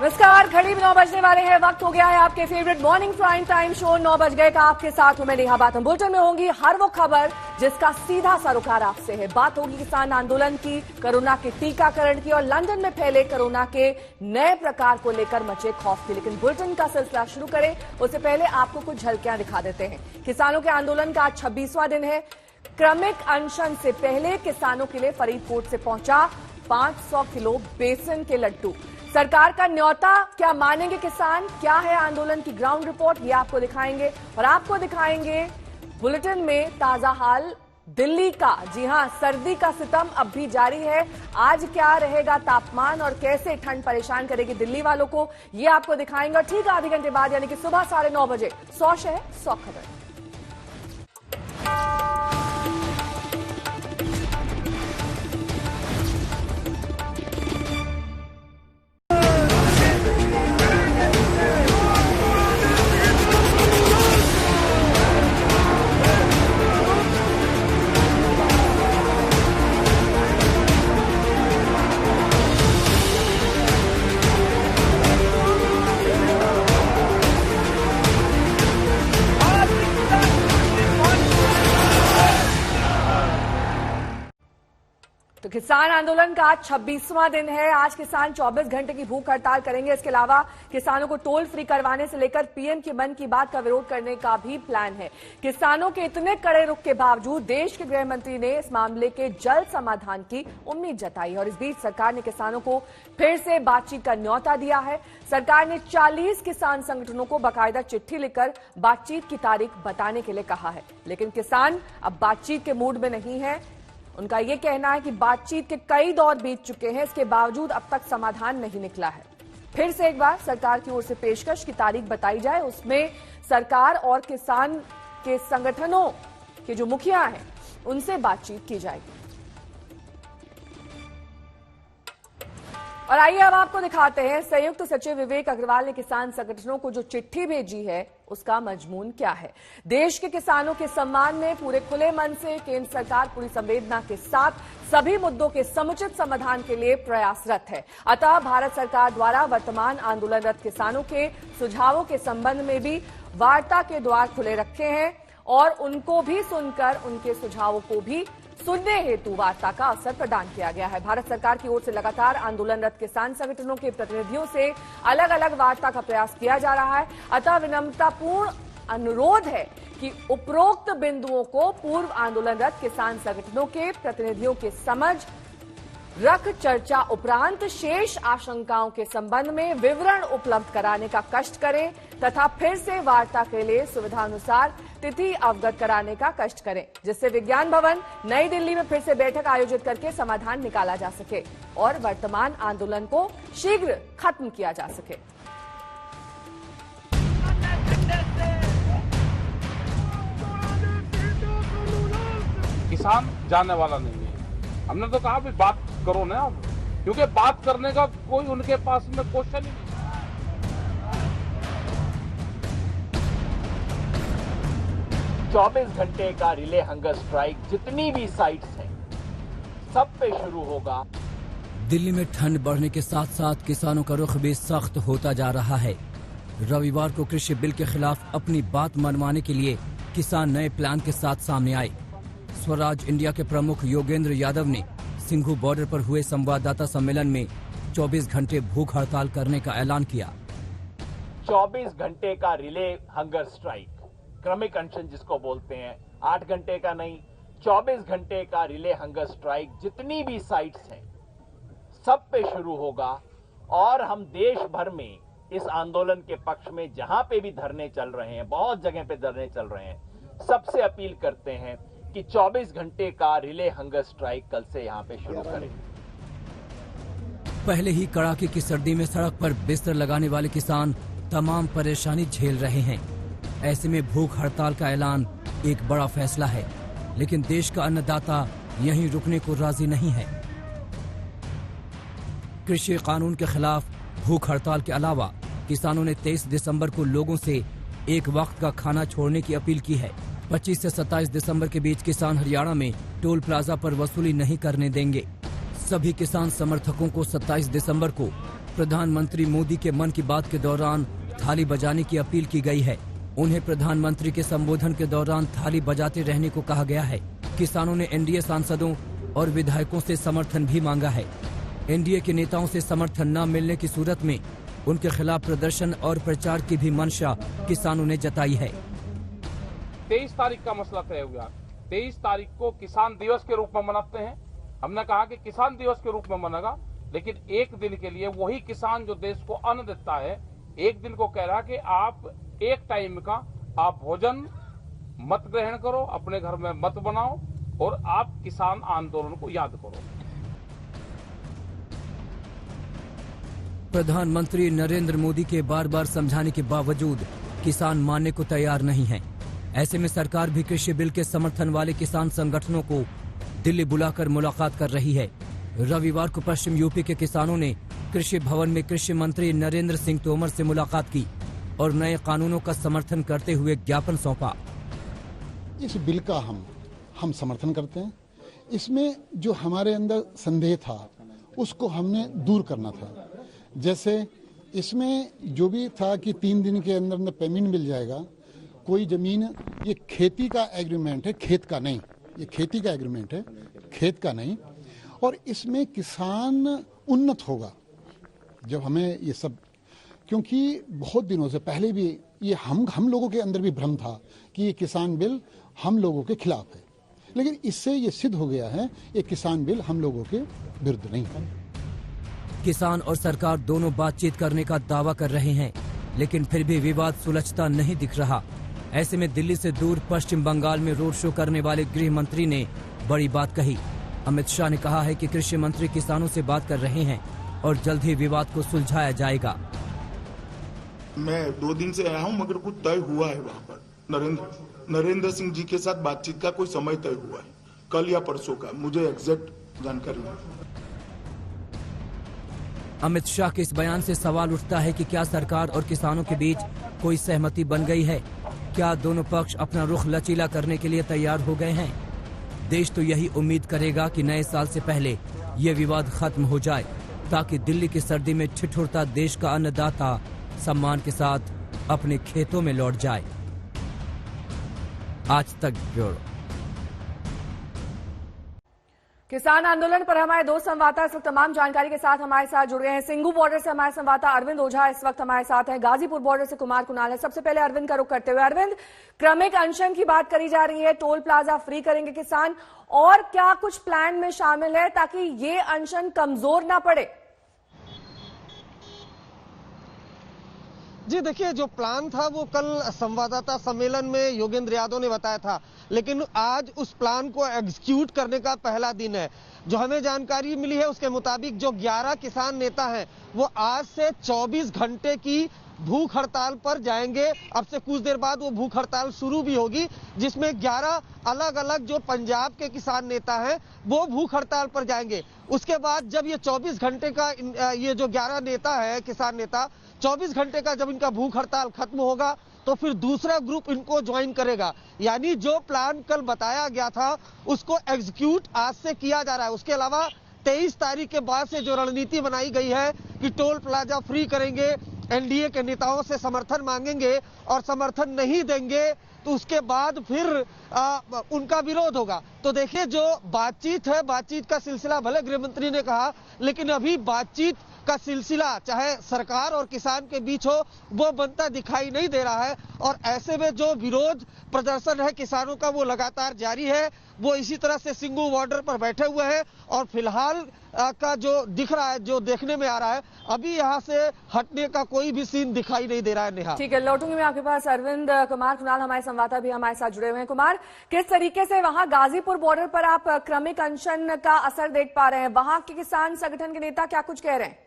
नमस्कार, घड़ी में 9 बजने वाले हैं। वक्त हो गया है आपके favourite morning prime time show 9 बज गए का। आपके साथ हूं मैं नेहा बातम। बुलेटिन में होंगी हर वो खबर जिसका सीधा सरोकार आपसे है। बात होगी किसान आंदोलन की, कोरोना के टीकाकरण की और लंदन में फैले कोरोना के नए प्रकार को लेकर मचे खौफ की। लेकिन बुलेटिन का सिलसिला शुरू करें उससे पहले आपको कुछ झलकियां दिखा देते हैं। किसानों के आंदोलन का आज 26वां दिन है। क्रमिक अनशन से पहले किसानों के लिए फरीदकोट से पहुंचा 500 किलो बेसन के लड्डू। सरकार का न्योता क्या मानेंगे किसान? क्या है आंदोलन की ग्राउंड रिपोर्ट, ये आपको दिखाएंगे। और आपको दिखाएंगे बुलेटिन में ताजा हाल दिल्ली का। जी हां, सर्दी का सितम अब भी जारी है। आज क्या रहेगा तापमान और कैसे ठंड परेशान करेगी दिल्ली वालों को, ये आपको दिखाएंगे। और ठीक आधे घंटे बाद यानी कि सुबह 9:30 बजे 100 शहर 100 खबर। तो किसान आंदोलन का आज 26वां दिन है। आज किसान 24 घंटे की भूख हड़ताल करेंगे। इसके अलावा किसानों को टोल फ्री करवाने से लेकर पीएम के मन की बात का विरोध करने का भी प्लान है। किसानों के इतने कड़े रुख के बावजूद देश के गृह मंत्री ने इस मामले के जल्द समाधान की उम्मीद जताई। और इस बीच सरकार ने किसानों को फिर से बातचीत का न्योता दिया है। सरकार ने 40 किसान संगठनों को बाकायदा चिट्ठी लिखकर बातचीत की तारीख बताने के लिए कहा है। लेकिन किसान अब बातचीत के मूड में नहीं है। उनका यह कहना है कि बातचीत के कई दौर बीत चुके हैं, इसके बावजूद अब तक समाधान नहीं निकला है। फिर से एक बार सरकार की ओर से पेशकश की तारीख बताई जाए, उसमें सरकार और किसान के संगठनों के जो मुखिया हैं उनसे बातचीत की जाएगी। और आइए अब आपको दिखाते हैं संयुक्त सचिव विवेक अग्रवाल ने किसान संगठनों को जो चिट्ठी भेजी है उसका मजमून क्या है। देश के किसानों के सम्मान में पूरे खुले मन से केंद्र सरकार पूरी संवेदना के साथ सभी मुद्दों के समुचित समाधान के लिए प्रयासरत है। अतः भारत सरकार द्वारा वर्तमान आंदोलनरत किसानों के सुझावों के संबंध में भी वार्ता के द्वार खुले रखे हैं और उनको भी सुनकर उनके सुझावों को भी सुनने हेतु वार्ता का अवसर प्रदान किया गया है। भारत सरकार की ओर से लगातार आंदोलनरत किसान संगठनों के प्रतिनिधियों से अलग अलग वार्ता का प्रयास किया जा रहा है। अतः विनम्रतापूर्ण अनुरोध है कि उपरोक्त बिंदुओं को पूर्व आंदोलनरत किसान संगठनों के प्रतिनिधियों के समझ रख चर्चा उपरांत शेष आशंकाओं के संबंध में विवरण उपलब्ध कराने का कष्ट करें तथा फिर से वार्ता के लिए सुविधानुसार तिथि अवगत कराने का कष्ट करें, जिससे विज्ञान भवन नई दिल्ली में फिर से बैठक आयोजित करके समाधान निकाला जा सके और वर्तमान आंदोलन को शीघ्र खत्म किया जा सके। किसान जाने वाला नहीं है। हमने तो कहा भी बात करो ना, क्योंकि बात करने का कोई उनके पास में क्वेश्चन ही नहीं। 24 घंटे का रिले हंगर स्ट्राइक जितनी भी साइट्स हैं सब पे शुरू होगा। दिल्ली में ठंड बढ़ने के साथ साथ किसानों का रुख भी सख्त होता जा रहा है। रविवार को कृषि बिल के खिलाफ अपनी बात मनवाने के लिए किसान नए प्लान के साथ सामने आए। स्वराज इंडिया के प्रमुख योगेंद्र यादव ने सिंघू बॉर्डर पर हुए संवाददाता सम्मेलन में 24 घंटे भूख हड़ताल करने का ऐलान किया। 24 घंटे का रिले हंगर स्ट्राइक, क्रमिक अनशन जिसको बोलते हैं, 8 घंटे का नहीं, 24 घंटे का रिले हंगर स्ट्राइक जितनी भी साइट्स हैं सब पे शुरू होगा। और हम देश भर में इस आंदोलन के पक्ष में जहां पे भी धरने चल रहे हैं, बहुत जगह पे धरने चल रहे हैं, सबसे अपील करते हैं कि 24 घंटे का रिले हंगर स्ट्राइक कल से यहाँ पे शुरू करें। पहले ही कड़ाके की सर्दी में सड़क पर बिस्तर लगाने वाले किसान तमाम परेशानी झेल रहे हैं। ऐसे में भूख हड़ताल का ऐलान एक बड़ा फैसला है, लेकिन देश का अन्नदाता यहीं रुकने को राजी नहीं है। कृषि कानून के खिलाफ भूख हड़ताल के अलावा किसानों ने 23 दिसंबर को लोगों से एक वक्त का खाना छोड़ने की अपील की है। 25 से 27 दिसंबर के बीच किसान हरियाणा में टोल प्लाजा पर वसूली नहीं करने देंगे। सभी किसान समर्थकों को 27 दिसंबर को प्रधानमंत्री मोदी के मन की बात के दौरान थाली बजाने की अपील की गई है। उन्हें प्रधानमंत्री के संबोधन के दौरान थाली बजाते रहने को कहा गया है। किसानों ने एनडीए सांसदों और विधायकों से समर्थन भी मांगा है। एनडीए के नेताओं से समर्थन न मिलने की सूरत में उनके खिलाफ प्रदर्शन और प्रचार की भी मंशा किसानों ने जताई है। 23 तारीख का मसला तय हुआ। 23 तारीख को किसान दिवस के रूप में मनाते हैं। हमने कहा कि किसान दिवस के रूप में मनागा, लेकिन एक दिन के लिए वही किसान जो देश को अन्न देता है, एक दिन को कह रहा कि आप एक टाइम का आप भोजन मत ग्रहण करो, अपने घर में मत बनाओ और आप किसान आंदोलन को याद करो। प्रधानमंत्री नरेंद्र मोदी के बार बार समझाने के बावजूद किसान मानने को तैयार नहीं है। ऐसे में सरकार भी कृषि बिल के समर्थन वाले किसान संगठनों को दिल्ली बुलाकर मुलाकात कर रही है। रविवार को पश्चिम यूपी के किसानों ने कृषि भवन में कृषि मंत्री नरेंद्र सिंह तोमर से मुलाकात की और नए कानूनों का समर्थन करते हुए ज्ञापन सौंपा। इस बिल का हम समर्थन करते हैं। इसमें जो हमारे अंदर संदेह था उसको हमने दूर करना था। जैसे इसमें जो भी था कि 3 दिन के अंदर पेमेंट मिल जाएगा। कोई जमीन, ये खेती का एग्रीमेंट है, खेत का नहीं। ये खेती का एग्रीमेंट है, खेत का नहीं। और इसमें किसान उन्नत होगा जब हमें ये सब, क्योंकि बहुत दिनों से पहले भी ये हम लोगों के अंदर भी भ्रम था कि ये किसान बिल हम लोगों के खिलाफ है, लेकिन इससे ये सिद्ध हो गया है ये किसान बिल हम लोगों के विरुद्ध नहीं है। किसान और सरकार दोनों बातचीत करने का दावा कर रहे हैं, लेकिन फिर भी विवाद सुलझता नहीं दिख रहा। ऐसे में दिल्ली से दूर पश्चिम बंगाल में रोड शो करने वाले गृह मंत्री ने बड़ी बात कही। अमित शाह ने कहा है कि कृषि मंत्री किसानों से बात कर रहे हैं और जल्द ही विवाद को सुलझाया जाएगा। मैं 2 दिन से आया हूं, मगर कुछ तय हुआ है वहां पर। नरेंद्र सिंह जी के साथ बातचीत का कोई समय तय हुआ है, कल या परसों का, मुझे एग्जैक्ट जानकारी नहीं। अमित शाह के इस बयान से सवाल उठता है कि क्या सरकार और किसानों के बीच कोई सहमति बन गई है? क्या दोनों पक्ष अपना रुख लचीला करने के लिए तैयार हो गए हैं? देश तो यही उम्मीद करेगा कि नए साल से पहले ये विवाद खत्म हो जाए, ताकि दिल्ली की सर्दी में ठिठुरता देश का अन्नदाता सम्मान के साथ अपने खेतों में लौट जाए। आज तक ब्यूरो। किसान आंदोलन पर हमारे 2 संवाददाता इस वक्त तमाम जानकारी के साथ हमारे साथ जुड़ गए हैं। सिंघू बॉर्डर से हमारे संवाददाता अरविंद ओझा इस वक्त हमारे साथ हैं। गाजीपुर बॉर्डर से कुमार कुणाल है। सबसे पहले अरविंद का रुख करते हुए, अरविंद, क्रमिक अनशन की बात करी जा रही है, टोल प्लाजा फ्री करेंगे किसान, और क्या कुछ प्लान में शामिल है ताकि ये अनशन कमजोर ना पड़े? जी देखिए, जो प्लान था वो कल संवाददाता सम्मेलन में योगेंद्र यादव ने बताया था, लेकिन आज उस प्लान को एग्जीक्यूट करने का पहला दिन है। जो हमें जानकारी मिली है उसके मुताबिक जो 11 किसान नेता हैं वो आज से 24 घंटे की भूख हड़ताल पर जाएंगे। अब से कुछ देर बाद वो भूख हड़ताल शुरू भी होगी, जिसमें 11 अलग अलग जो पंजाब के किसान नेता हैं वो भूख हड़ताल पर जाएंगे। उसके बाद जब ये 24 घंटे का ये जो 11 नेता है, किसान नेता, 24 घंटे का जब इनका भूख हड़ताल खत्म होगा तो फिर दूसरा ग्रुप इनको ज्वाइन करेगा। यानी जो प्लान कल बताया गया था उसको एग्जीक्यूट आज से किया जा रहा है। उसके अलावा 23 तारीख के बाद से जो रणनीति बनाई गई है कि टोल प्लाजा फ्री करेंगे, एनडीए के नेताओं से समर्थन मांगेंगे और समर्थन नहीं देंगे तो उसके बाद फिर उनका विरोध होगा। तो देखिए, जो बातचीत है, बातचीत का सिलसिला भले गृह मंत्री ने कहा, लेकिन अभी बातचीत का सिलसिला चाहे सरकार और किसान के बीच हो वो बनता दिखाई नहीं दे रहा है। और ऐसे में जो विरोध प्रदर्शन है किसानों का वो लगातार जारी है। वो इसी तरह से सिंघू बॉर्डर पर बैठे हुए हैं और फिलहाल का जो दिख रहा है, जो देखने में आ रहा है, अभी यहाँ से हटने का कोई भी सीन दिखाई नहीं दे रहा है। नेहा, ठीक है, लौटूंगी मैं आपके पास। अरविंद, कुमार कुणाल हमारे संवाददाता भी हमारे साथ जुड़े हुए हैं। कुमार, किस तरीके से वहां गाजीपुर बॉर्डर पर आप क्रमिक अनशन का असर देख पा रहे हैं? वहां के किसान संगठन के नेता क्या कुछ कह रहे हैं?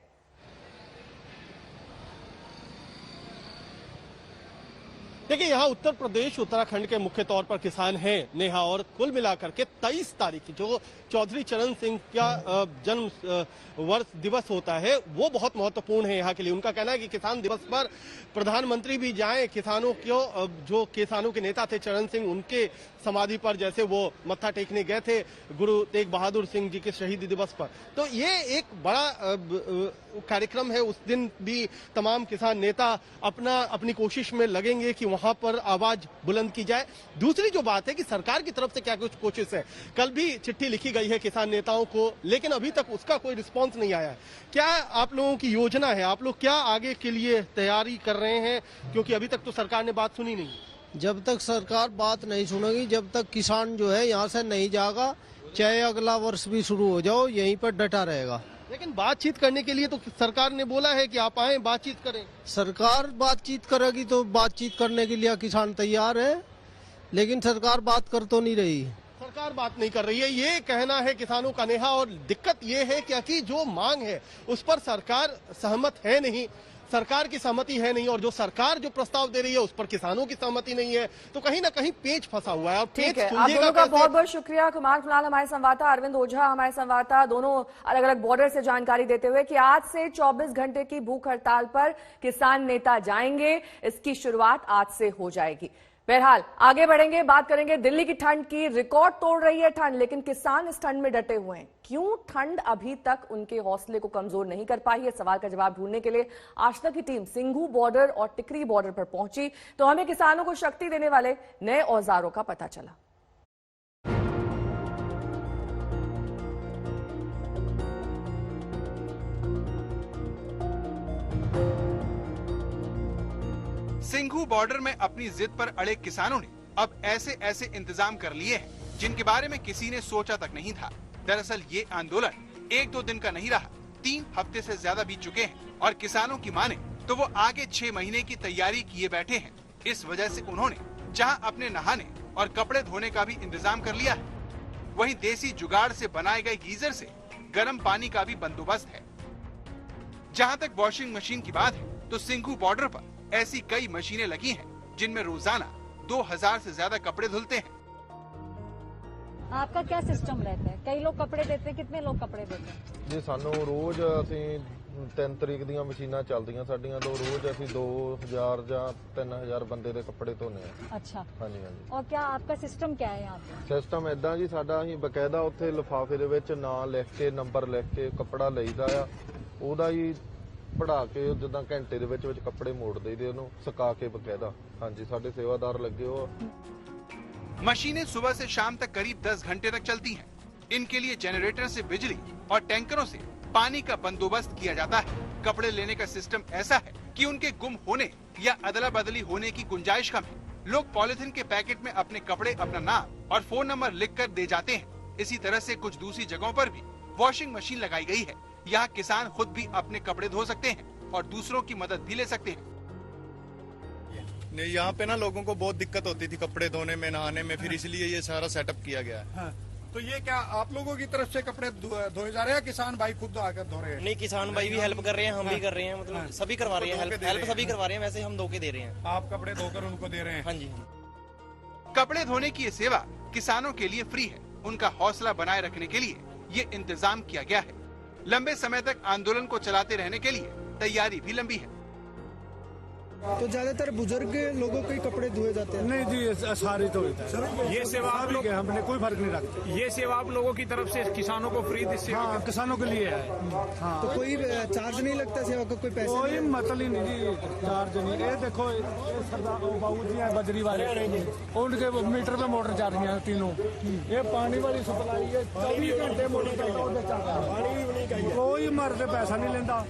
देखिए, यहाँ उत्तर प्रदेश उत्तराखंड के मुख्य तौर पर किसान हैं नेहा, और कुल मिलाकर के 23 तारीख जो चौधरी चरण सिंह का जन्म वर्ष दिवस होता है वो बहुत महत्वपूर्ण है यहाँ के लिए। उनका कहना है कि किसान दिवस पर प्रधानमंत्री भी जाएं, किसानों को, जो किसानों के नेता थे चरण सिंह, उनके समाधि पर जैसे वो मत्था टेकने गए थे गुरु तेग बहादुर सिंह जी के शहीदी दिवस पर, तो ये एक बड़ा कार्यक्रम है। उस दिन भी तमाम किसान नेता अपनी कोशिश में लगेंगे कि वहां पर आवाज बुलंद की जाए। दूसरी जो बात है कि सरकार की तरफ से क्या कुछ कोशिश है, कल भी चिट्ठी लिखी गई है किसान नेताओं को, लेकिन अभी तक उसका कोई रिस्पांस नहीं आया है। क्या आप लोगों की योजना है, आप लोग क्या आगे के लिए तैयारी कर रहे हैं, क्योंकि अभी तक तो सरकार ने बात सुनी नहीं? जब तक सरकार बात नहीं सुनेगी, जब तक किसान जो है यहाँ से नहीं जाएगा, चाहे अगला वर्ष भी शुरू हो जाओ, यहीं पर डटा रहेगा। लेकिन बातचीत करने के लिए तो सरकार ने बोला है कि आप आए बातचीत करें। सरकार बातचीत करेगी तो बातचीत करने के लिए किसान तैयार है, लेकिन सरकार बात कर तो नहीं रही। सरकार बात नहीं कर रही है, ये कहना है किसानों का नेहा। और दिक्कत ये है कि जो मांग है उस पर सरकार सहमत है नहीं, सरकार की सहमति है नहीं, और जो सरकार जो प्रस्ताव दे रही है उस पर किसानों की सहमति नहीं है, तो कहीं ना कहीं पेच फंसा हुआ है। और ठीक है, आप दोनों का बहुत बहुत शुक्रिया। कुमार कुणाल हमारे संवाददाता, अरविंद ओझा हमारे संवाददाता, दोनों अलग अलग बॉर्डर से जानकारी देते हुए कि आज से 24 घंटे की भूख हड़ताल पर किसान नेता जाएंगे, इसकी शुरुआत आज से हो जाएगी। बहरहाल आगे बढ़ेंगे, बात करेंगे दिल्ली की ठंड की। रिकॉर्ड तोड़ रही है ठंड, लेकिन किसान इस ठंड में डटे हुए हैं। क्यों ठंड अभी तक उनके हौसले को कमजोर नहीं कर पाई है, सवाल का जवाब ढूंढने के लिए आज तक की टीम सिंघू बॉर्डर और टिकरी बॉर्डर पर पहुंची, तो हमें किसानों को शक्ति देने वाले नए औजारों का पता चला। सिंघू बॉर्डर में अपनी जिद पर अड़े किसानों ने अब ऐसे ऐसे इंतजाम कर लिए हैं जिनके बारे में किसी ने सोचा तक नहीं था। दरअसल ये आंदोलन 1-2 दिन का नहीं रहा, 3 हफ्ते से ज्यादा बीत चुके हैं, और किसानों की माने तो वो आगे 6 महीने की तैयारी किए बैठे हैं। इस वजह से उन्होंने जहां अपने नहाने और कपड़े धोने का भी इंतजाम कर लिया है, वहीं देसी जुगाड़ से बनाए गए गीजर से गर्म पानी का भी बंदोबस्त है। जहां तक वॉशिंग मशीन की बात है तो सिंघू बॉर्डर पर ऐसी कई मशीनें लगी हैं जिनमें रोजाना 2000 से ज्यादा कपड़े धुलते हैं। आपका क्या सिस्टम रहता है? कई लोग कपड़े देते हैं, कितने लोग कपड़े देते हैं? जी सानू रोज ਅਸੀਂ 3 ਤਰੀਕ ਦੀਆਂ ਮਸ਼ੀਨਾਂ ਚੱਲਦੀਆਂ ਸਾਡੀਆਂ, ਤੋਂ रोज ਅਸੀਂ 2000 ਜਾਂ 3000 ਬੰਦੇ ਦੇ ਕੱਪੜੇ ਧੋਨੇ ਆ। अच्छा, ਹਾਂਜੀ ਹਾਂਜੀ। और क्या आपका सिस्टम क्या है यहाँ पे? ਸਿਸਟਮ ਇਦਾਂ ਜੀ, ਸਾਡਾ ਅਸੀਂ ਬਕਾਇਦਾ ਉੱਥੇ ਲਿਫਾਫੇ ਦੇ ਵਿੱਚ ਨਾਂ ਲਿਖ ਕੇ, ਨੰਬਰ ਲਿਖ ਕੇ ਕੱਪੜਾ ਲਈਦਾ ਆ, ਉਹਦਾ ਹੀ ਪੜਾ ਕੇ ਜਿੱਦਾਂ ਘੰਟੇ ਦੇ ਵਿੱਚ ਕੱਪੜੇ ਮੋੜ ਦੇਈਦੇ, ਉਹਨੂੰ ਸੁਕਾ ਕੇ ਬਕਾਇਦਾ। ਹਾਂਜੀ, ਸਾਡੇ ਸੇਵਾਦਾਰ ਲੱਗੇ ਹੋ। मशीनें सुबह से शाम तक करीब 10 घंटे तक चलती हैं। इनके लिए जनरेटर से बिजली और टैंकरों से पानी का बंदोबस्त किया जाता है। कपड़े लेने का सिस्टम ऐसा है कि उनके गुम होने या अदला बदली होने की गुंजाइश कम है। लोग पॉलिथीन के पैकेट में अपने कपड़े, अपना नाम और फोन नंबर लिखकर दे जाते हैं। इसी तरह से कुछ दूसरी जगहों पर भी वॉशिंग मशीन लगाई गई है। यहाँ किसान खुद भी अपने कपड़े धो सकते हैं और दूसरों की मदद भी ले सकते हैं। यहाँ पे ना लोगों को बहुत दिक्कत होती थी कपड़े धोने में, नहाने में, फिर इसलिए ये सारा सेटअप किया गया है। हाँ। तो ये क्या आप लोगों की तरफ से कपड़े धोए जा रहे हैं, किसान भाई खुद आकर धो रहे हैं? नहीं, किसान भाई भी हेल्प कर रहे हैं, हम भी कर रहे हैं, मतलब सभी करवा रहे हैं, हेल्प सभी करवा रहे हैं। वैसे हम धो के दे रहे हैं। आप कपड़े धोकर उनको दे रहे हैं? हाँ जी। कपड़े धोने की ये सेवा किसानों के लिए फ्री है। उनका हौसला बनाए रखने के लिए ये इंतजाम किया गया है। लंबे समय तक आंदोलन को चलाते रहने के लिए तैयारी भी लंबी है। तो ज्यादातर बुजुर्ग लोगों के कपड़े धोए जाते हैं? नहीं जी, सारी तो ये सेवा आप लोग, हमने कोई फर्क नहीं रखते। ये सेवा आप लोगों की तरफ से किसानों को फ्री, हाँ, किसानों के लिए है। हाँ। तो कोई चार्ज नहीं लगता सेवा का? कोई पैसे? कोई मतलब ही नहीं जी, चार्ज नहीं। ये देखो सरदार बाबू जी है बजरी वाले, उनके मीटर पे मोटर चल रही है तीनों। ये पानी वाली सप्लाई है, 24 घंटे मोटर चलता है, कोई मर्द पैसा नहीं लेता।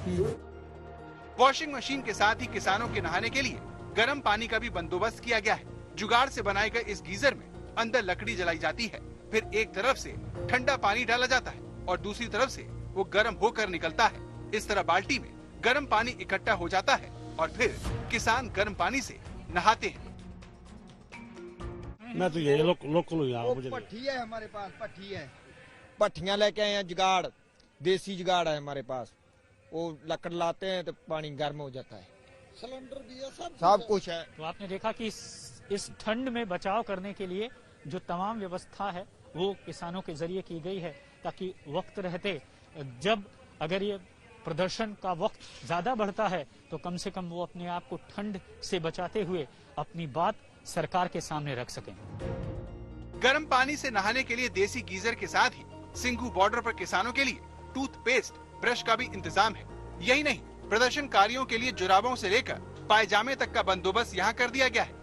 वॉशिंग मशीन के साथ ही किसानों के नहाने के लिए गर्म पानी का भी बंदोबस्त किया गया है। जुगाड़ से बनाए गए इस गीजर में अंदर लकड़ी जलाई जाती है, फिर एक तरफ से ठंडा पानी डाला जाता है और दूसरी तरफ से वो गर्म होकर निकलता है। इस तरह बाल्टी में गर्म पानी इकट्ठा हो जाता है और फिर किसान गर्म पानी से नहाते हैं। मैं तो ये लोकल पट्टी है हमारे पास, पट्टी है, पट्टियां लेके आए हैं, जुगाड़, देसी जुगाड़ है हमारे पास। वो लकड़ लाते हैं तो पानी गर्म हो जाता है, सिलेंडर भी है, सब कुछ है। तो आपने देखा कि इस ठंड में बचाव करने के लिए जो तमाम व्यवस्था है वो किसानों के जरिए की गई है, ताकि वक्त रहते जब अगर ये प्रदर्शन का वक्त ज्यादा बढ़ता है तो कम से कम वो अपने आप को ठंड से बचाते हुए अपनी बात सरकार के सामने रख सकें। गर्म पानी से नहाने के लिए देसी गीजर के साथ ही सिंघू बॉर्डर पर किसानों के लिए टूथपेस्ट, ब्रश का भी इंतजाम है। यही नहीं, प्रदर्शनकारियों के लिए जुराबों से लेकर पायजामे तक का बंदोबस्त यहाँ कर दिया गया है।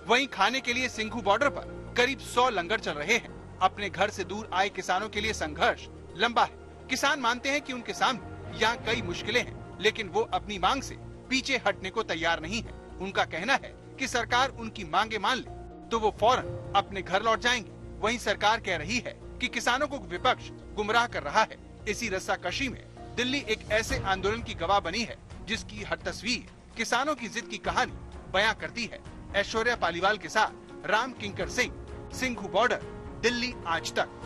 वहीं खाने के लिए सिंघू बॉर्डर पर करीब 100 लंगर चल रहे हैं। अपने घर से दूर आए किसानों के लिए संघर्ष लंबा है। किसान मानते हैं कि उनके सामने यहाँ कई मुश्किलें हैं, लेकिन वो अपनी मांग से पीछे हटने को तैयार नहीं है। उनका कहना है कि सरकार उनकी मांगे मान ले तो वो फौरन अपने घर लौट जाएंगे। वहीं सरकार कह रही है कि किसानों को विपक्ष गुमराह कर रहा है। इसी रस्साकशी में दिल्ली एक ऐसे आंदोलन की गवाह बनी है जिसकी हर तस्वीर किसानों की जिद की कहानी बयां करती है। ऐश्वर्या पालीवाल के साथ राम किंकर सिंह, सिंघू बॉर्डर, दिल्ली आज तक।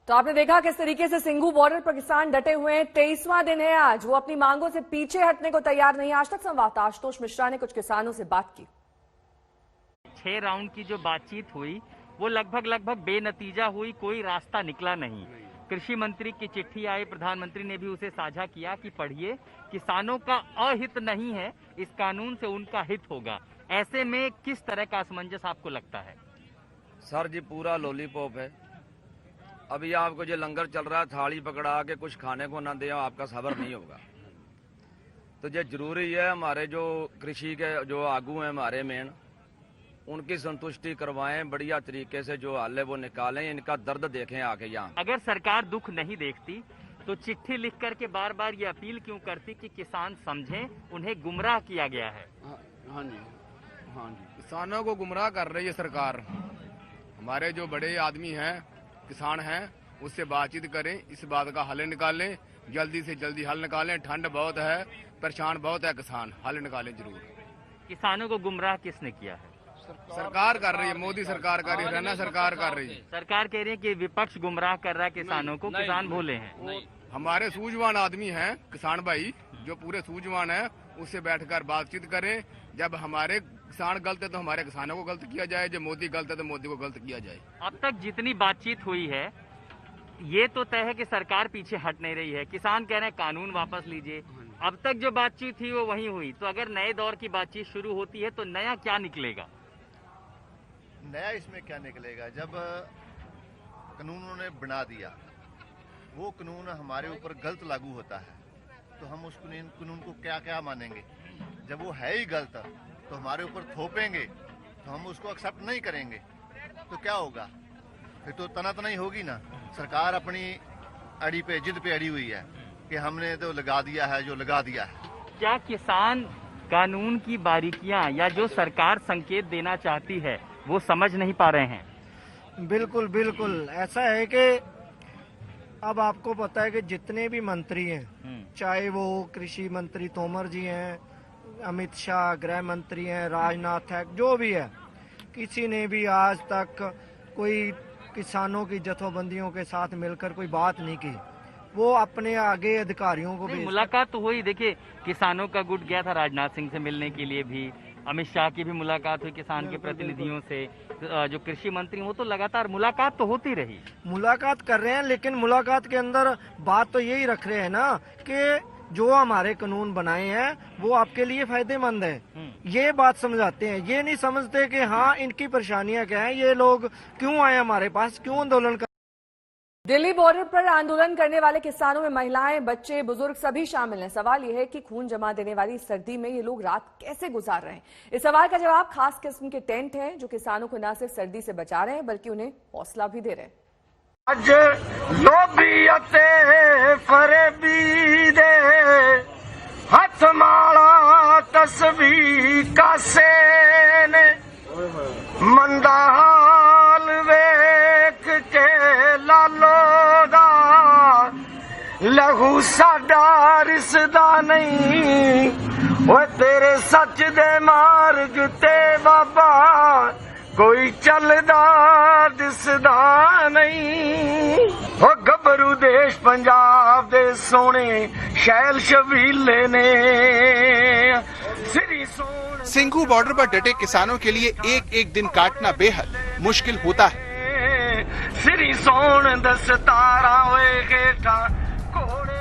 तो आपने देखा किस तरीके से सिंघू बॉर्डर पर किसान डटे हुए हैं। 23वां दिन है आज, वो अपनी मांगों से पीछे हटने को तैयार नहीं। आज तक संवाददाता आशुतोष मिश्रा ने कुछ किसानों से बात की। 6 राउंड की जो बातचीत हुई वो लगभग बेनतीजा हुई, कोई रास्ता निकला नहीं। कृषि मंत्री की चिट्ठी आई, प्रधानमंत्री ने भी उसे साझा किया कि पढ़िए, किसानों का अहित नहीं है, इस कानून से उनका हित होगा। ऐसे में किस तरह का असमंजस आपको लगता है? सर जी पूरा लॉलीपॉप है। अभी आपको जो लंगर चल रहा है, थाली पकड़ा के कुछ खाने को ना दे, आपका सबर नहीं होगा। तो ये जरूरी है हमारे जो कृषि के जो आगू हैं हमारे मेन, उनकी संतुष्टि करवाएं, बढ़िया तरीके से जो हल है वो निकालें, इनका दर्द देखें आके यहाँ। अगर सरकार दुख नहीं देखती तो चिट्ठी लिख करके बार बार ये अपील क्यों करती कि किसान समझें उन्हें गुमराह किया गया है? हाँ जी, किसानों को गुमराह कर रही है सरकार। हमारे जो बड़े आदमी हैं, किसान हैं, उससे बातचीत करें, इस बात का हल निकालें, जल्दी से जल्दी हल निकालें। ठंड बहुत है, परेशान बहुत है किसान, हल निकालें जरूर। किसानों को गुमराह किसने किया है? सरकार कर रही है, मोदी सरकार कर रही है, हरियाणा सरकार कर रही है। सरकार कह रही है कि विपक्ष गुमराह कर रहा है किसानों को, किसान भोले हैं। हमारे सूझवान आदमी हैं किसान भाई, जो पूरे सूझवान है, उससे बैठकर बातचीत करें। जब हमारे किसान गलत है तो हमारे किसानों को गलत किया जाए, जब मोदी गलत है तो मोदी को गलत किया जाए। अब तक जितनी बातचीत हुई है ये तो तय है कि सरकार पीछे हट नहीं रही है। किसान कह रहे हैं कानून वापस लीजिए। अब तक जो बातचीत थी वो वही हुई, तो अगर नए दौर की बातचीत शुरू होती है तो नया क्या निकलेगा? नया इसमें क्या निकलेगा? जब कानून उन्होंने बना दिया, वो कानून हमारे ऊपर गलत लागू होता है, तो हम उस कानून को क्या क्या मानेंगे? जब वो है ही गलत तो हमारे ऊपर थोपेंगे तो हम उसको एक्सेप्ट नहीं करेंगे, तो क्या होगा? फिर तो तनातनी होगी ना। सरकार अपनी अड़ी पे, जिद पे अड़ी हुई है कि हमने तो लगा दिया है जो लगा दिया है। क्या किसान कानून की बारीकियां या जो सरकार संकेत देना चाहती है वो समझ नहीं पा रहे हैं? बिल्कुल बिल्कुल ऐसा है कि अब आपको पता है कि जितने भी मंत्री हैं, चाहे वो कृषि मंत्री तोमर जी हैं, अमित शाह गृह मंत्री हैं, राजनाथ है, जो भी है, किसी ने भी आज तक कोई किसानों की जथेबंदियों के साथ मिलकर कोई बात नहीं की। वो अपने आगे अधिकारियों को भी मुलाकात तो हुई। देखिए, किसानों का गुट गया था राजनाथ सिंह से मिलने के लिए भी, अमित शाह की भी मुलाकात हुई किसान के प्रतिनिधियों से, जो कृषि मंत्री वो तो लगातार मुलाकात तो होती रही। मुलाकात कर रहे हैं, लेकिन मुलाकात के अंदर बात तो यही रख रहे हैं ना कि जो हमारे कानून बनाए हैं वो आपके लिए फायदेमंद है। ये बात समझाते हैं, ये नहीं समझते कि हाँ इनकी परेशानियां क्या है, ये लोग क्यों आए हमारे पास, क्यों आंदोलन कर। दिल्ली बॉर्डर पर आंदोलन करने वाले किसानों में महिलाएं, बच्चे, बुजुर्ग सभी शामिल हैं। सवाल यह है कि खून जमा देने वाली सर्दी में ये लोग रात कैसे गुजार रहे हैं। इस सवाल का जवाब खास किस्म के टेंट हैं जो किसानों को न सिर्फ सर्दी से बचा रहे हैं बल्कि उन्हें हौसला भी दे रहे हैं। अज लोभी अते फरेबी दे हथ माला तस्बी कासे ने मंदा हाल वेख के लालो दा लहू साडा रिसदा नहीं, वो तेरे सच दे मार्ग ते बाबा कोई चलदा दिसदा नहीं। हो गबरू दे देश पंजाब दे सोने शैल शबीले ने श्री सोन सिंघू बॉर्डर पर डटे किसानों के लिए एक एक दिन काटना बेहद मुश्किल होता है। श्री सोन दस्तारा हेठा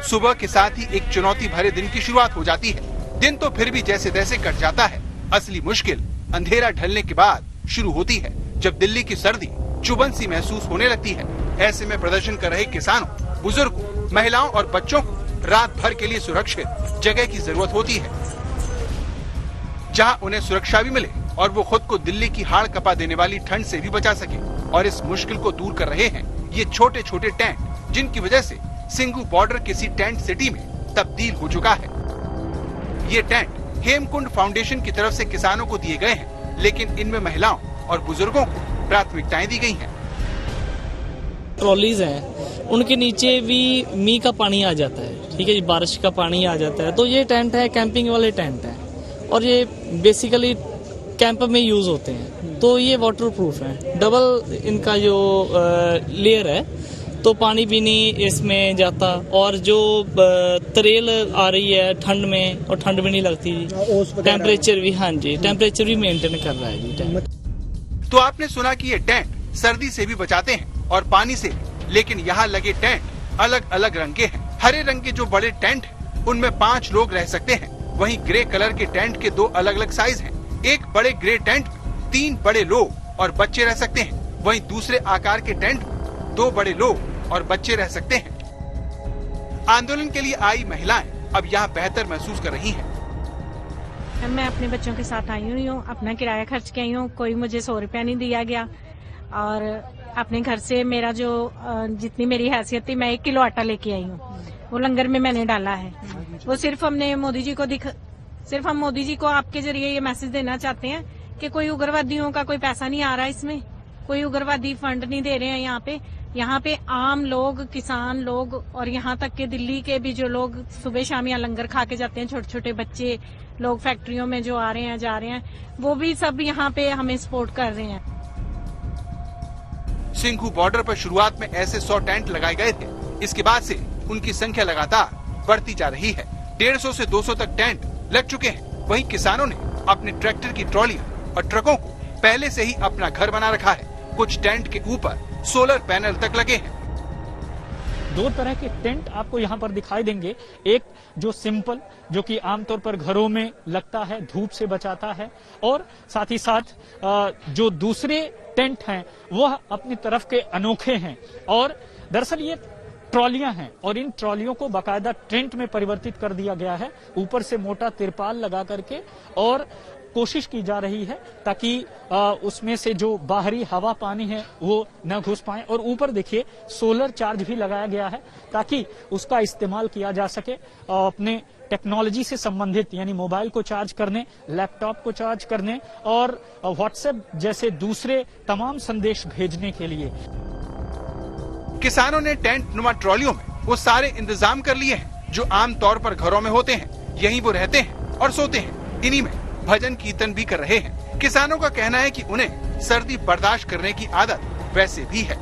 सुबह के साथ ही एक चुनौती भरे दिन की शुरुआत हो जाती है। दिन तो फिर भी जैसे तैसे कट जाता है। असली मुश्किल अंधेरा ढलने के बाद शुरू होती है, जब दिल्ली की सर्दी चुभन सी महसूस होने लगती है। ऐसे में प्रदर्शन कर रहे किसानों, बुजुर्गों, महिलाओं और बच्चों को रात भर के लिए सुरक्षित जगह की जरूरत होती है, जहां उन्हें सुरक्षा भी मिले और वो खुद को दिल्ली की हाड़ कपा देने वाली ठंड से भी बचा सके। और इस मुश्किल को दूर कर रहे हैं ये छोटे छोटे टेंट, जिनकी वजह से सिंघू बॉर्डर किसी टेंट सिटी में तब्दील हो चुका है। ये टेंट हेमकुंड फाउंडेशन की तरफ से किसानों को दिए गए हैं, लेकिन इनमें महिलाओं और बुजुर्गों को प्राथमिकताएं दी गई हैं। ट्रॉलीज हैं, उनके नीचे भी मींह का पानी आ जाता है, ठीक है जी, बारिश का पानी आ जाता है। तो ये टेंट है, कैंपिंग वाले टेंट हैं और ये बेसिकली कैंप में यूज होते हैं। तो ये वाटर प्रूफ है, डबल इनका जो लेयर है, तो पानी भी नहीं इसमें जाता और जो तरेल आ रही है ठंड में, और ठंड भी नहीं लगती जी। टेम्परेचर भी, हाँ जी, टेम्परेचर भी मेंटेन कर रहा है जी टेंट। तो आपने सुना कि ये टेंट सर्दी से भी बचाते हैं और पानी से, लेकिन यहाँ लगे टेंट अलग अलग रंग के हैं। हरे रंग के जो बड़े टेंट हैं, उनमें 5 लोग रह सकते हैं। वहीं ग्रे कलर के टेंट के 2 अलग अलग साइज हैं। एक बड़े ग्रे टेंट 3 बड़े लोग और बच्चे रह सकते हैं। वहीं दूसरे आकार के टेंट 2 बड़े लोग और बच्चे रह सकते हैं। आंदोलन के लिए आई महिलाएं अब यहाँ बेहतर महसूस कर रही हैं। मैं अपने बच्चों के साथ आई हुई हूँ, अपना किराया खर्च के आई हूँ, कोई मुझे 100 रुपया नहीं दिया गया। और अपने घर से मेरा जो जितनी मेरी हैसियत थी, मैं 1 किलो आटा लेके आई हूँ, वो लंगर में मैंने डाला है। वो सिर्फ हमने मोदी जी को सिर्फ हम मोदी जी को आपके जरिए ये मैसेज देना चाहते हैं कि कोई उग्रवादियों का कोई पैसा नहीं आ रहा, इसमें कोई उग्रवादी फंड नहीं दे रहे हैं। यहाँ पे आम लोग, किसान लोग और यहाँ तक के दिल्ली के भी जो लोग सुबह शाम यहाँ लंगर खा के जाते हैं, छोटे छोटे बच्चे लोग फैक्ट्रियों में जो आ रहे हैं, जा रहे हैं, वो भी सब यहाँ पे हमें सपोर्ट कर रहे हैं। सिंघू बॉर्डर पर शुरुआत में ऐसे 100 टेंट लगाए गए थे। इसके बाद से उनकी संख्या लगातार बढ़ती जा रही है। 150 से 200 तक टेंट लग चुके हैं। वहीं किसानों ने अपने ट्रैक्टर की ट्रॉलियां और ट्रकों को पहले से ही अपना घर बना रखा है। कुछ टेंट के ऊपर सोलर पैनल तक लगे हैं। 2 तरह के टेंट आपको यहाँ पर दिखाई देंगे। एक जो सिंपल, जो कि आमतौर पर घरों में लगता है, धूप से बचाता है, और साथ ही साथ जो दूसरे टेंट हैं वह अपनी तरफ के अनोखे हैं। और दरअसल ये ट्रॉलियां हैं और इन ट्रॉलियों को बाकायदा टेंट में परिवर्तित कर दिया गया है, ऊपर से मोटा तिरपाल लगा करके, और कोशिश की जा रही है ताकि उसमें से जो बाहरी हवा पानी है वो न घुस पाए। और ऊपर देखिए सोलर चार्ज भी लगाया गया है ताकि उसका इस्तेमाल किया जा सके अपने टेक्नोलॉजी से संबंधित, यानी मोबाइल को चार्ज करने, लैपटॉप को चार्ज करने और व्हाट्सएप जैसे दूसरे तमाम संदेश भेजने के लिए। किसानों ने टेंट नुमा ट्रॉलियों में वो सारे इंतजाम कर लिए हैं जो आम तौर पर घरों में होते हैं। यहीं वो रहते हैं और सोते हैं। इन्हीं में भजन कीर्तन भी कर रहे हैं। किसानों का कहना है कि उन्हें सर्दी बर्दाश्त करने की आदत वैसे भी है।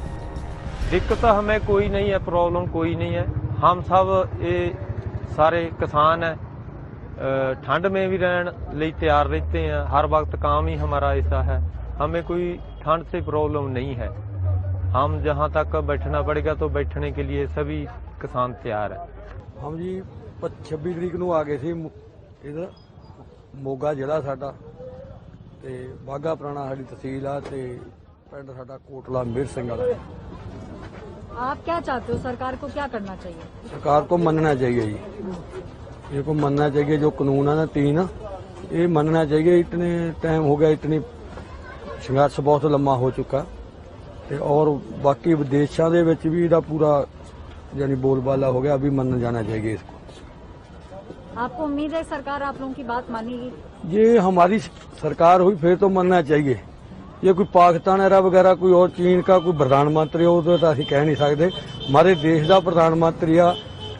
दिक्कत हमें कोई नहीं है, प्रॉब्लम कोई नहीं है। हम सब ये सारे किसान हैं, ठंड में भी रहने लिए तैयार रहते हैं। हर वक्त काम ही हमारा ऐसा है, हमें कोई ठंड से प्रॉब्लम नहीं है। हम जहाँ तक बैठना पड़ेगा तो बैठने के लिए सभी किसान तैयार है। हम जी 26 तरीक ਨੂੰ आ गए थे इधर मोगा जिला साडा ते बाघा पुराना साडी तहसील आ ते पिंड साडा कोटला मेहर सिंह वाला। आप क्या चाहते हो, सरकार को क्या करना चाहिए? सरकार को मानना चाहिए जी, ये को मानना चाहिए। जो कानून है ना 3, ये मानना चाहिए। इतने टाइम हो गया, इतनी संघर्ष बहुत लंबा हो चुका ते और बाकी विदेशों के विच भी इहदा पूरा यानी बोलबाला हो गया, अभी मानना जाना चाहिए इसको। आपको उम्मीद है सरकार आप लोगों की बात मानेगी? ये हमारी सरकार हुई फिर तो मानना चाहिए। ये कोई पाकिस्तान era वगैरह कोई और चीन का कोई प्रधानमंत्री हो तो असीं कह नहीं सकते। हमारे देश का प्रधानमंत्री आ,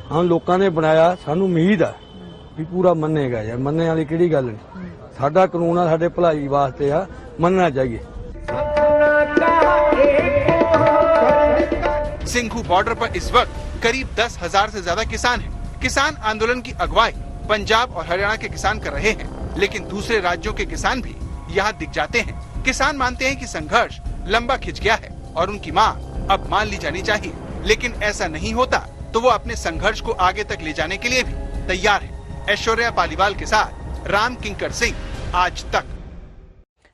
हम लोगों ने बनाया, सानू उम्मीद है भी पूरा मनेगा। यार मनने वाली किहड़ी गल नहीं, साडा कानून आ, साडे भलाई वास्ते आ, मनना चाहिए। सिंघू बॉर्डर पर इस वक्त करीब 10,000 से ज्यादा किसान हैं। किसान आंदोलन की अगुवाई पंजाब और हरियाणा के किसान कर रहे हैं, लेकिन दूसरे राज्यों के किसान भी यहाँ दिख जाते हैं। किसान मानते हैं कि संघर्ष लंबा खिंच गया है और उनकी मांग अब मान ली जानी चाहिए, लेकिन ऐसा नहीं होता तो वो अपने संघर्ष को आगे तक ले जाने के लिए भी तैयार है। ऐश्वर्या पालीवाल के साथ राम किंकर सिंह, आज तक।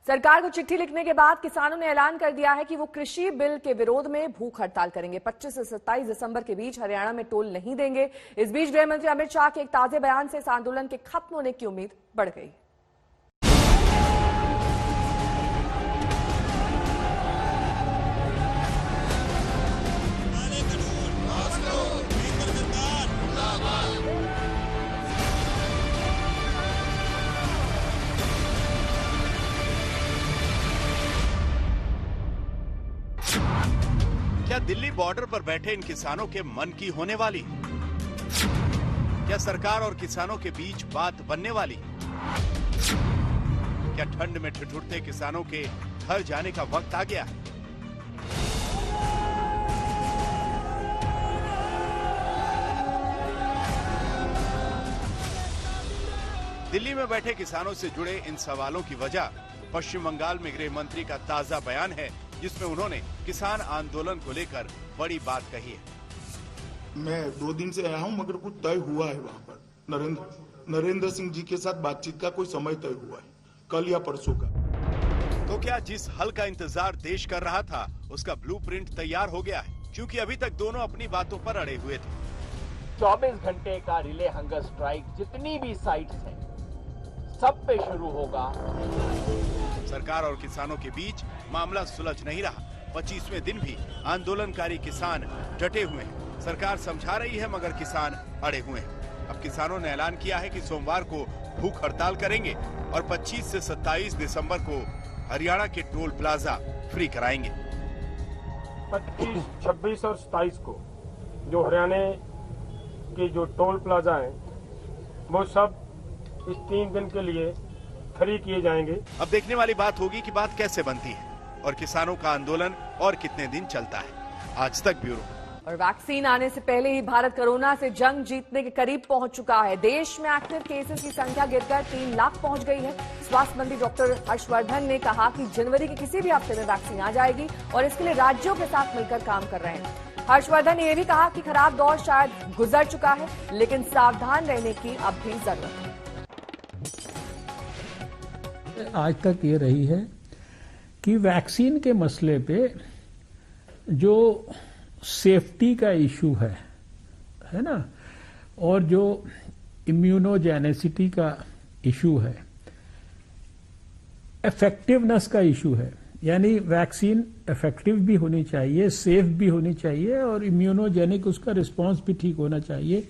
सरकार को चिट्ठी लिखने के बाद किसानों ने ऐलान कर दिया है कि वो कृषि बिल के विरोध में भूख हड़ताल करेंगे। 25 से 27 दिसंबर के बीच हरियाणा में टोल नहीं देंगे। इस बीच गृह मंत्री अमित शाह के एक ताजे बयान से इस आंदोलन के खत्म होने की उम्मीद बढ़ गई। क्या दिल्ली बॉर्डर पर बैठे इन किसानों के मन की होने वाली? क्या सरकार और किसानों के बीच बात बनने वाली? क्या ठंड में ठिठुरते किसानों के घर जाने का वक्त आ गया है? दिल्ली में बैठे किसानों से जुड़े इन सवालों की वजह पश्चिम बंगाल में गृह मंत्री का ताजा बयान है, जिसमें उन्होंने किसान आंदोलन को लेकर बड़ी बात कही है। मैं 2 दिन से आया हूं, मगर कुछ तय हुआ है वहां पर। नरेंद्र सिंह जी के साथ बातचीत का कोई समय तय हुआ है, कल या परसों का। तो क्या जिस हल का इंतजार देश कर रहा था उसका ब्लूप्रिंट तैयार हो गया है? क्योंकि अभी तक दोनों अपनी बातों पर अड़े हुए थे। 24 घंटे का रिले हंगर स्ट्राइक जितनी भी साइट्स हैं सब पे शुरू होगा। सरकार और किसानों के बीच मामला सुलझ नहीं रहा। 25वें दिन भी आंदोलनकारी किसान डटे हुए हैं। सरकार समझा रही है, मगर किसान अड़े हुए हैं। अब किसानों ने ऐलान किया है कि सोमवार को भूख हड़ताल करेंगे और 25 से 27 दिसंबर को हरियाणा के टोल प्लाजा फ्री कराएंगे। 25, 26 और 27 को जो हरियाणा के जो टोल प्लाजा हैं वो सब इस 3 दिन के लिए फ्री किए जाएंगे। अब देखने वाली बात होगी कि बात कैसे बनती है और किसानों का आंदोलन और कितने दिन चलता है। आज तक ब्यूरो। और वैक्सीन आने से पहले ही भारत कोरोना से जंग जीतने के करीब पहुंच चुका है। देश में एक्टिव केसेस की संख्या गिरकर 3 लाख पहुंच गई है। स्वास्थ्य मंत्री डॉक्टर हर्षवर्धन ने कहा कि जनवरी के किसी भी हफ्ते में वैक्सीन आ जाएगी और इसके लिए राज्यों के साथ मिलकर काम कर रहे हैं। हर्षवर्धन ने यह भी कहा कि खराब दौर शायद गुजर चुका है, लेकिन सावधान रहने की अब भी जरूरत है। आज तक ये रही है कि वैक्सीन के मसले पे जो सेफ्टी का इशू है ना, और जो इम्यूनोजेनेसिटी का इशू है, इफेक्टिवनेस का इशू है, यानी वैक्सीन इफेक्टिव भी होनी चाहिए, सेफ भी होनी चाहिए और इम्यूनोजेनिक उसका रिस्पांस भी ठीक होना चाहिए।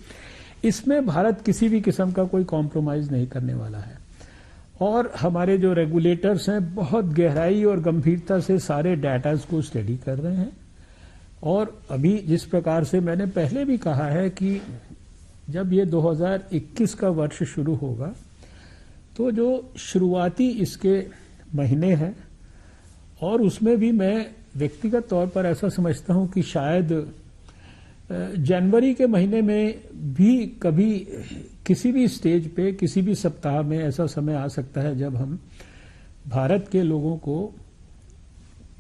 इसमें भारत किसी भी किस्म का कोई कॉम्प्रोमाइज नहीं करने वाला है। और हमारे जो रेगुलेटर्स हैं बहुत गहराई और गंभीरता से सारे डाटाज को स्टडी कर रहे हैं। और अभी जिस प्रकार से मैंने पहले भी कहा है कि जब ये 2021 का वर्ष शुरू होगा तो जो शुरुआती इसके महीने हैं, और उसमें भी मैं व्यक्तिगत तौर पर ऐसा समझता हूं कि शायद जनवरी के महीने में भी कभी किसी भी स्टेज पे किसी भी सप्ताह में ऐसा समय आ सकता है जब हम भारत के लोगों को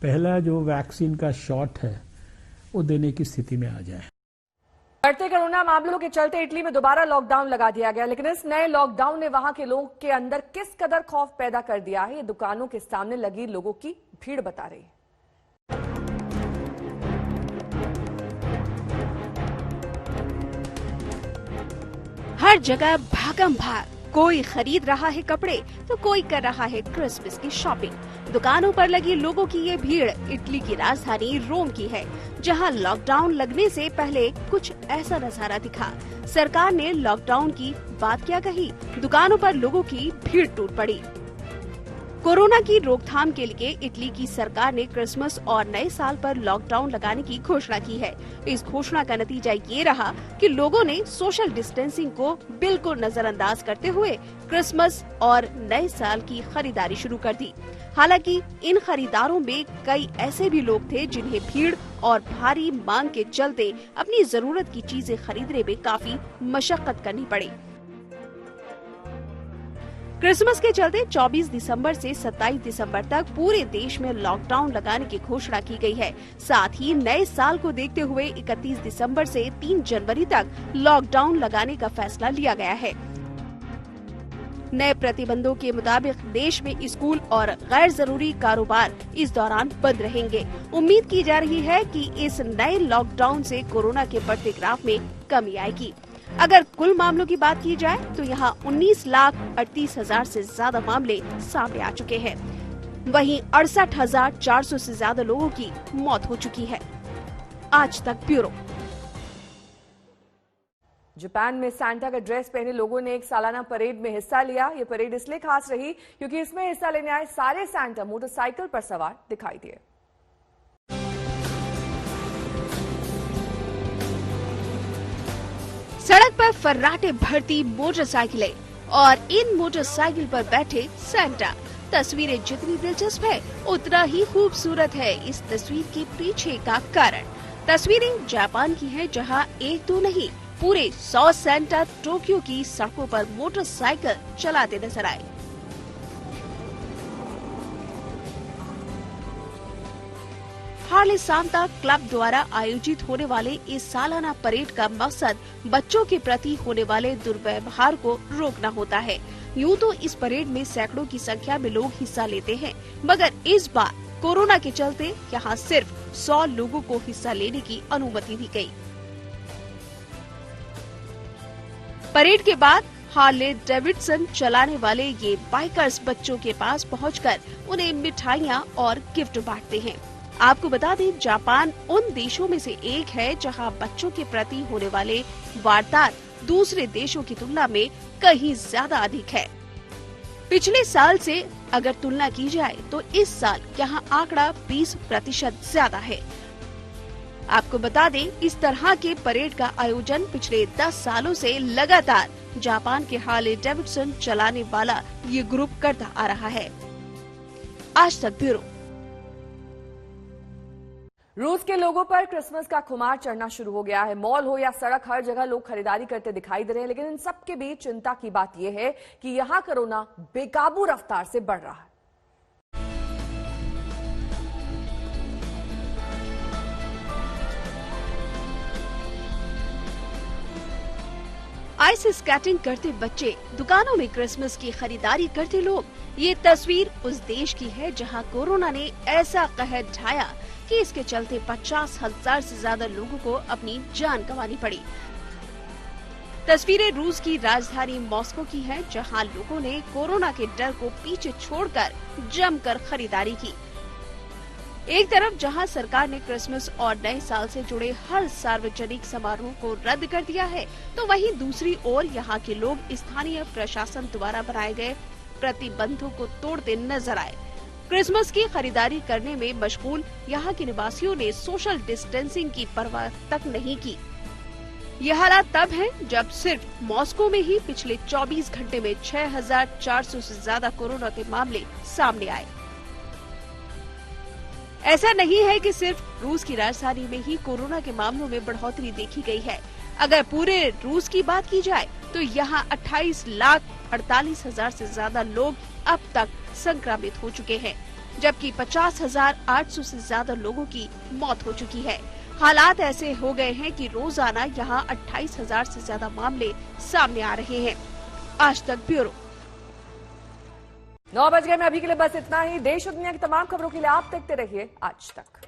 पहला जो वैक्सीन का शॉट है वो देने की स्थिति में आ जाए। बढ़ते कोरोना मामलों के चलते इटली में दोबारा लॉकडाउन लगा दिया गया, लेकिन इस नए लॉकडाउन ने वहां के लोगों के अंदर किस कदर खौफ पैदा कर दिया है, ये दुकानों के सामने लगी लोगों की भीड़ बता रही है। हर जगह भागम भाग, कोई खरीद रहा है कपड़े तो कोई कर रहा है क्रिसमस की शॉपिंग। दुकानों पर लगी लोगों की ये भीड़ इटली की राजधानी रोम की है, जहां लॉकडाउन लगने से पहले कुछ ऐसा नजारा दिखा। सरकार ने लॉकडाउन की बात क्या कही, दुकानों पर लोगों की भीड़ टूट पड़ी। कोरोना की रोकथाम के लिए इटली की सरकार ने क्रिसमस और नए साल पर लॉकडाउन लगाने की घोषणा की है। इस घोषणा का नतीजा ये रहा कि लोगों ने सोशल डिस्टेंसिंग को बिल्कुल नजरअंदाज करते हुए क्रिसमस और नए साल की खरीदारी शुरू कर दी। हालांकि इन खरीदारों में कई ऐसे भी लोग थे जिन्हें भीड़ और भारी मांग के चलते अपनी जरूरत की चीजें खरीदने में काफी मशक्कत करनी पड़ी। क्रिसमस के चलते 24 दिसंबर से 27 दिसंबर तक पूरे देश में लॉकडाउन लगाने की घोषणा की गई है। साथ ही नए साल को देखते हुए 31 दिसंबर से 3 जनवरी तक लॉकडाउन लगाने का फैसला लिया गया है। नए प्रतिबंधों के मुताबिक देश में स्कूल और गैर जरूरी कारोबार इस दौरान बंद रहेंगे। उम्मीद की जा रही है कि इस नए लॉकडाउन से कोरोना के बढ़ते ग्राफ में कमी आएगी। अगर कुल मामलों की बात की जाए तो यहाँ 19,38,000 से ज्यादा मामले सामने आ चुके हैं। वहीं 68,400 से ज्यादा लोगों की मौत हो चुकी है। आज तक ब्यूरो। जापान में सांता का ड्रेस पहने लोगों ने एक सालाना परेड में हिस्सा लिया। ये परेड इसलिए खास रही क्योंकि इसमें हिस्सा लेने आए सारे सांता मोटरसाइकिल पर सवार दिखाई दिए। सड़क पर फर्राटे भरती मोटरसाइकिलें और इन मोटरसाइकिल पर बैठे सांता। तस्वीरें जितनी दिलचस्प है उतना ही खूबसूरत है इस तस्वीर के पीछे का कारण। तस्वीरें जापान की है जहां एक दो नहीं पूरे 100 सांता टोक्यो की सड़कों पर मोटरसाइकिल चलाते नजर आए। हार्ले सांता क्लब द्वारा आयोजित होने वाले इस सालाना परेड का मकसद बच्चों के प्रति होने वाले दुर्व्यवहार को रोकना होता है। यूं तो इस परेड में सैकड़ों की संख्या में लोग हिस्सा लेते हैं, मगर इस बार कोरोना के चलते यहाँ सिर्फ 100 लोगों को हिस्सा लेने की अनुमति दी गई। परेड के बाद हार्ले डेविडसन चलाने वाले ये बाइकर्स बच्चों के पास पहुंचकर उन्हें मिठाइयां और गिफ्ट बांटते हैं। आपको बता दें, जापान उन देशों में से एक है जहां बच्चों के प्रति होने वाले वारदात दूसरे देशों की तुलना में कहीं ज्यादा अधिक है। पिछले साल से अगर तुलना की जाए तो इस साल यहाँ आंकड़ा 20% ज्यादा है। आपको बता दें, इस तरह के परेड का आयोजन पिछले 10 सालों से लगातार जापान के हार्ले डेविडसन चलाने वाला ये ग्रुप करता आ रहा है। आज तक ब्यूरो। रूस के लोगों पर क्रिसमस का खुमार चढ़ना शुरू हो गया है। मॉल हो या सड़क, हर जगह लोग खरीदारी करते दिखाई दे रहे हैं। लेकिन इन सब के बीच चिंता की बात यह है कि यहाँ कोरोना बेकाबू रफ्तार से बढ़ रहा है। आइस स्केटिंग करते बच्चे, दुकानों में क्रिसमस की खरीदारी करते लोग, ये तस्वीर उस देश की है जहां कोरोना ने ऐसा कहर ढाया कि इसके चलते 50,000 से ज्यादा लोगों को अपनी जान गंवानी पड़ी। तस्वीरें रूस की राजधानी मॉस्को की हैं, जहां लोगों ने कोरोना के डर को पीछे छोड़कर जमकर खरीदारी की। एक तरफ जहां सरकार ने क्रिसमस और नए साल से जुड़े हर सार्वजनिक समारोह को रद्द कर दिया है, तो वहीं दूसरी ओर यहां के लोग स्थानीय प्रशासन द्वारा बनाए गए प्रतिबंधों को तोड़ते नजर आए। क्रिसमस की खरीदारी करने में मशगूल यहाँ के निवासियों ने सोशल डिस्टेंसिंग की परवाह तक नहीं की। यह हालात तब है जब सिर्फ मॉस्को में ही पिछले 24 घंटे में 6,400 से ज्यादा कोरोना के मामले सामने आए। ऐसा नहीं है कि सिर्फ रूस की राजधानी में ही कोरोना के मामलों में बढ़ोतरी देखी गई है। अगर पूरे रूस की बात की जाए तो यहाँ 28,48,000 से ज्यादा लोग अब तक संक्रमित हो चुके हैं, जबकि 50,800 से ज्यादा लोगों की मौत हो चुकी है। हालात ऐसे हो गए हैं कि रोजाना यहाँ 28,000 से ज्यादा मामले सामने आ रहे हैं। आज तक ब्यूरो। 9 बज गए में अभी के लिए बस इतना ही। देश और दुनिया की तमाम खबरों के लिए आप देखते रहिए आज तक।